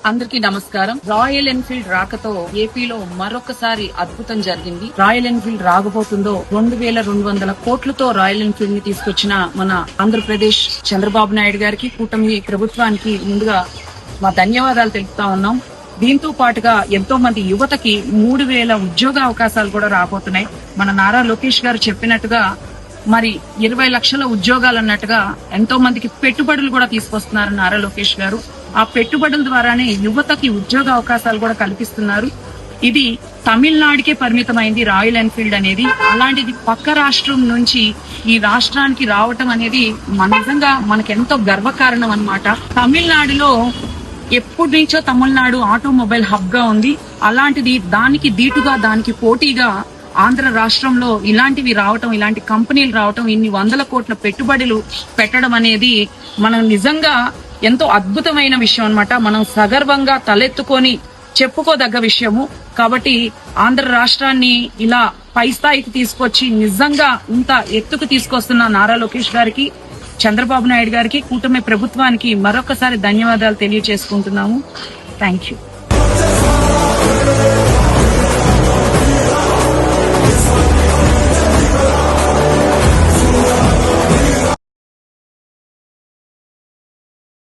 అందరికీ నమస్కారం. Royal Enfield రాకతో ఏపీలో మరొకసారి అద్భుతం జరిగింది. రాయల్ ఎన్ఫీల్డ్ రాకపోతుందో 2200 కోట్లతో రాయల్ ఎన్ఫీల్డ్ ని తీసుకొచ్చిన మన ఆంధ్రప్రదేశ్ చంద్రబాబు నాయుడు గారికి, కూటమి ప్రభుత్వానికి ముందుగా మా ధన్యవాదాలు తెలుపుతా ఉన్నాం. దీంతో పాటుగా ఎంతో మంది యువతకి 3000 ఉద్యోగ అవకాశాలు కూడా రాబోతున్నాయి. మన నారా లోకేష్ గారు చెప్పినట్టుగా మరి 20 లక్షల ఉద్యోగాలు అన్నట్టుగా ఎంతో మందికి పెట్టుబడులు కూడా తీసుకొస్తున్నారు నారా లోకేష్ గారు. ఆ పెట్టుబడుల ద్వారానే యువతకి ఉద్యోగ అవకాశాలు కూడా కల్పిస్తున్నారు. ఇది తమిళనాడుకే పరిమితమైంది రాయల్ ఎన్ఫీల్డ్ అనేది. అలాంటిది పక్క రాష్ట్రం నుంచి ఈ రాష్ట్రానికి రావటం అనేది నిజంగా మనకెంతో గర్వకారణం అన్నమాట. తమిళనాడులో ఎప్పటి నుంచో తమిళనాడు ఆటోమొబైల్ హబ్ గా ఉంది. అలాంటిది దానికి దీటుగా, దానికి పోటీగా ఆంధ్ర రాష్ట్రంలో ఇలాంటివి రావటం, ఇలాంటి కంపెనీలు రావటం, ఇన్ని 100 కోట్ల పెట్టుబడులు పెట్టడం అనేది మనం నిజంగా ఎంతో అద్భుతమైన విషయం అన్నమాట. మనం సగర్వంగా తలెత్తుకొని చెప్పుకోదగ్గ విషయము. కాబట్టి ఆంధ్ర రాష్ట్రాన్ని ఇలా పై స్థాయికి తీసుకొచ్చి నిజంగా ఇంత ఎత్తుకు తీసుకొస్తున్న నారా లోకేష్ గారికి, చంద్రబాబు నాయుడు గారికి, కూటమి ప్రభుత్వానికి మరొకసారి ధన్యవాదాలు తెలియజేసుకుంటున్నాము. Thank you.